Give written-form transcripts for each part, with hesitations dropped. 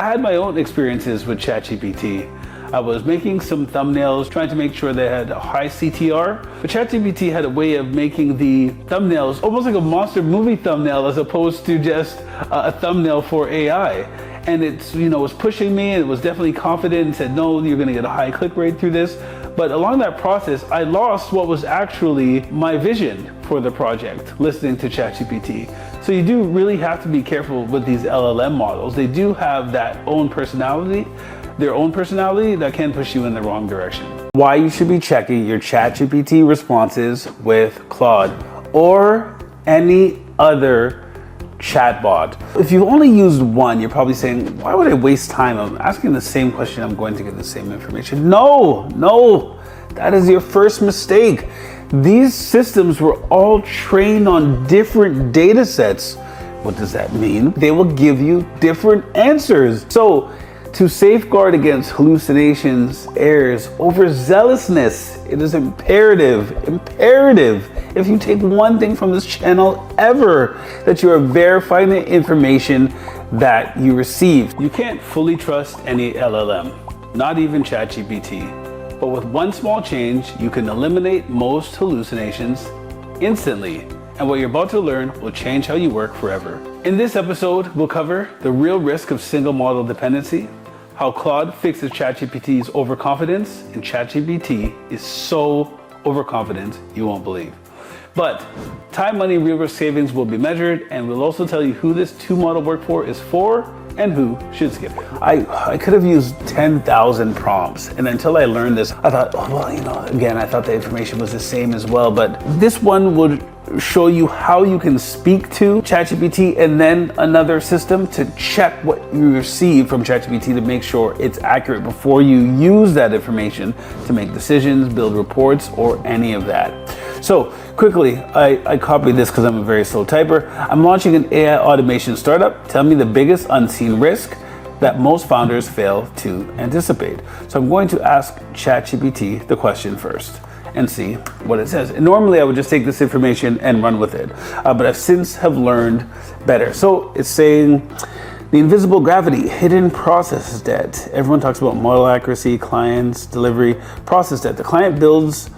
I had my own experiences with ChatGPT. I was making some thumbnails, trying to make sure they had a high CTR, but ChatGPT had a way of making the thumbnails almost like a monster movie thumbnail as opposed to just a thumbnail for AI. And it was pushing me, and it was definitely confident and said, no, you're gonna get a high click rate through this. But along that process, I lost what was actually my vision for the project, listening to ChatGPT. So you do really have to be careful with these LLM models. They do have their own personality that can push you in the wrong direction. Why you should be checking your ChatGPT responses with Claude or any other chatbot. If you've only used one, you're probably saying, why would I waste time? I'm asking the same question, I'm going to get the same information. No, that is your first mistake. These systems were all trained on different data sets. What does that mean? They will give you different answers. So to safeguard against hallucinations, errors, overzealousness, it is imperative, if you take one thing from this channel ever, that you are verifying the information that you receive. You can't fully trust any LLM, not even ChatGPT. But with one small change, you can eliminate most hallucinations instantly. And what you're about to learn will change how you work forever. In this episode, we'll cover the real risk of single model dependency, how Claude fixes ChatGPT's overconfidence, and ChatGPT is so overconfident you won't believe. But time, money, real risk savings will be measured, and we'll also tell you who this two-model workflow is for and who should skip it. I could have used 10,000 prompts, and until I learned this, I thought, again, I thought the information was the same as well, but this one would show you how you can speak to ChatGPT and then another system to check what you receive from ChatGPT to make sure it's accurate before you use that information to make decisions, build reports, or any of that. So quickly, I copied this because I'm a very slow typer. I'm launching an AI automation startup. Tell me the biggest unseen risk that most founders fail to anticipate. So I'm going to ask ChatGPT the question first and see what it says. And normally I would just take this information and run with it, but I've since have learned better. So it's saying the invisible gravity, hidden process debt. Everyone talks about model accuracy, clients, delivery, process debt. The client build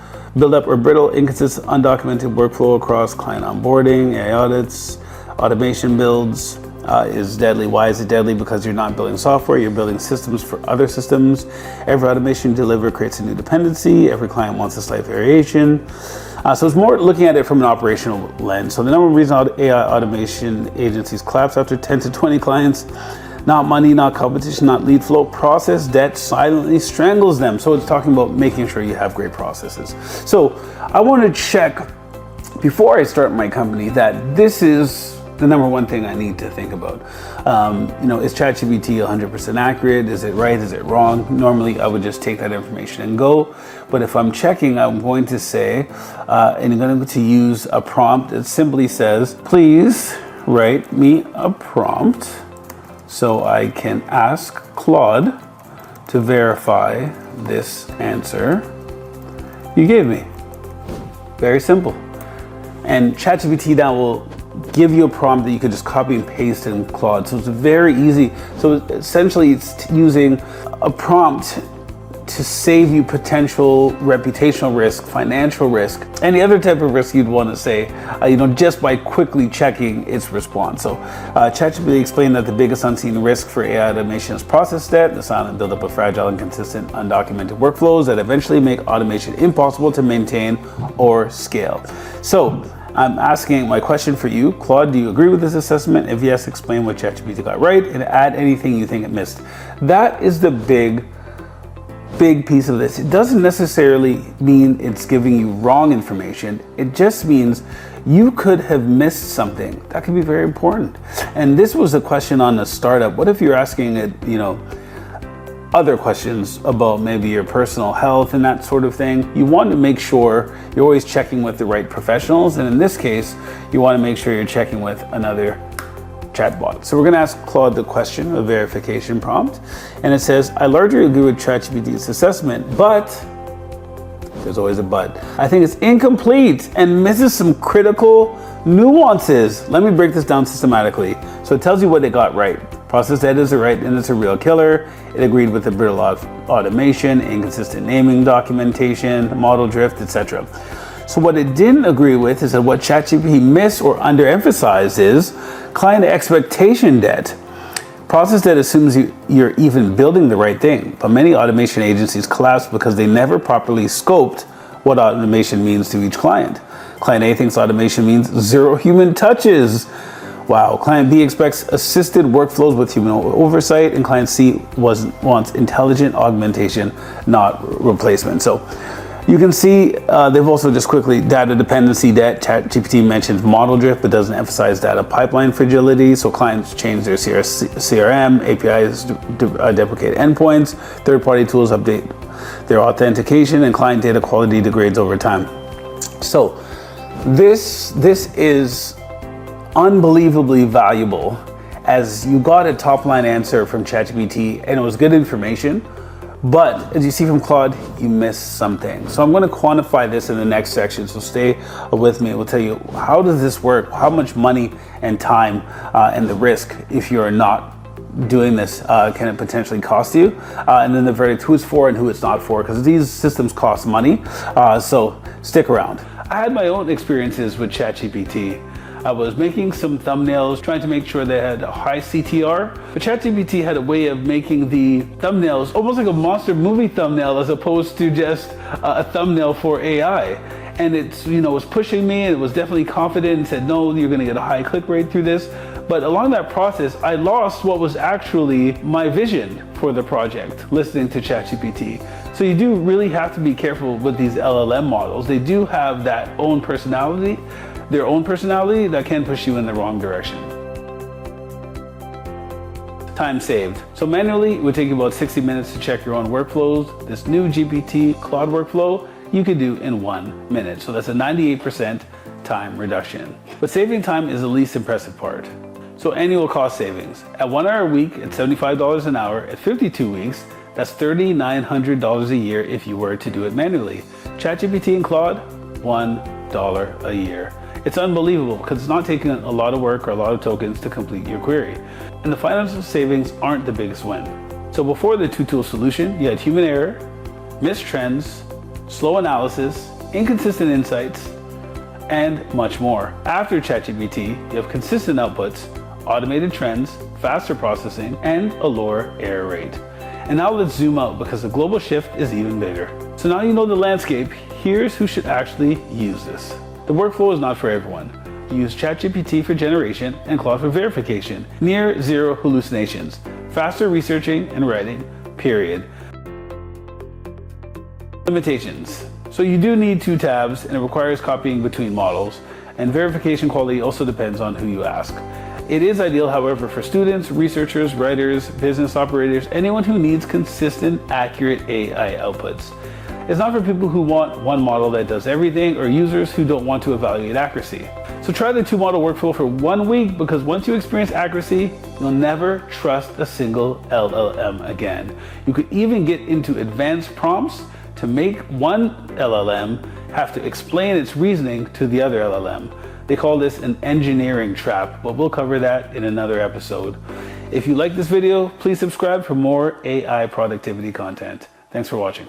up or brittle, inconsistent, undocumented workflow across client onboarding, AI audits, automation builds is deadly. Why is it deadly? Because you're not building software, you're building systems for other systems. Every automation you deliver creates a new dependency. Every client wants a slight variation. So it's more looking at it from an operational lens. So the number of reasons AI automation agencies collapse after 10 to 20 clients, not money, not competition, not lead flow, process debt silently strangles them. So it's talking about making sure you have great processes. So I want to check before I start my company that this is the number one thing I need to think about. Is ChatGPT 100% accurate? Is it right? Is it wrong? Normally I would just take that information and go. But if I'm checking, I'm going to say, and I'm going to use a prompt that simply says, please write me a prompt so I can ask Claude to verify this answer you gave me. Very simple. And ChatGPT now will give you a prompt that you could just copy and paste in Claude. So it's very easy. So essentially it's using a prompt to save you potential reputational risk, financial risk, any other type of risk you'd want to say, just by quickly checking its response. So ChatGPT explained that the biggest unseen risk for AI automation is process debt, the silent buildup of fragile, inconsistent, undocumented workflows that eventually make automation impossible to maintain or scale. So I'm asking my question for you, Claude, do you agree with this assessment? If yes, explain what ChatGPT got right and add anything you think it missed. That is the big piece of this. It doesn't necessarily mean it's giving you wrong information. It just means you could have missed something. That could be very important. And this was a question on the startup. What if you're asking it, other questions about maybe your personal health and that sort of thing? You want to make sure you're always checking with the right professionals. And in this case, you want to make sure you're checking with another chatbot. So we're going to ask Claude the question, a verification prompt. And it says, I largely agree with ChatGPT's assessment, but there's always a but. I think it's incomplete and misses some critical nuances. Let me break this down systematically. So it tells you what they got right. Process data is right and it's a real killer. It agreed with the brittle automation, inconsistent naming documentation, model drift, etc. So what it didn't agree with is that what ChatGPT missed or underemphasized is client expectation debt. Process debt assumes you're even building the right thing, but many automation agencies collapse because they never properly scoped what automation means to each client. Client A thinks automation means 0 human touches. Wow. Client B expects assisted workflows with human oversight, and client C wants intelligent augmentation, not replacement. So you can see they've also just quickly data dependency debt. ChatGPT mentions model drift but doesn't emphasize data pipeline fragility. So clients change their CRM, APIs deprecate endpoints, third-party tools update their authentication, and client data quality degrades over time. So this is unbelievably valuable, as you got a top-line answer from ChatGPT and it was good information. But as you see from Claude, you missed something. So I'm going to quantify this in the next section. So stay with me. We'll tell you, how does this work? How much money and time and the risk, if you're not doing this, can it potentially cost you? And then the verdict, who it's for and who it's not for, because these systems cost money. So stick around. I had my own experiences with ChatGPT. I was making some thumbnails, trying to make sure they had a high CTR, but ChatGPT had a way of making the thumbnails almost like a monster movie thumbnail as opposed to just a thumbnail for AI. And it's, was pushing me, and it was definitely confident and said, no, you're gonna get a high click rate through this. But along that process, I lost what was actually my vision for the project, listening to ChatGPT. So you do really have to be careful with these LLM models. They do have their own personality that can push you in the wrong direction. Time saved. So manually, it would take you about 60 minutes to check your own workflows. This new GPT Claude workflow, you could do in 1 minute. So that's a 98% time reduction. But saving time is the least impressive part. So annual cost savings. At 1 hour a week, at $75 an hour. At 52 weeks, that's $3,900 a year if you were to do it manually. ChatGPT and Claude, $1 a year. It's unbelievable because it's not taking a lot of work or a lot of tokens to complete your query. And the financial savings aren't the biggest win. So before the two-tool solution, you had human error, missed trends, slow analysis, inconsistent insights, and much more. After ChatGPT, you have consistent outputs, automated trends, faster processing, and a lower error rate. And now let's zoom out because the global shift is even bigger. So now you know the landscape, here's who should actually use this. The workflow is not for everyone. Use ChatGPT for generation and Claude for verification. Near zero hallucinations. Faster researching and writing, period. Limitations. So you do need 2 tabs, and it requires copying between models, and verification quality also depends on who you ask. It is ideal, however, for students, researchers, writers, business operators, anyone who needs consistent, accurate AI outputs. It's not for people who want one model that does everything, or users who don't want to evaluate accuracy. So try the 2-model workflow for 1 week, because once you experience accuracy, you'll never trust a single LLM again. You could even get into advanced prompts to make one LLM have to explain its reasoning to the other LLM. They call this an engineering trap, but we'll cover that in another episode. If you like this video, please subscribe for more AI productivity content. Thanks for watching.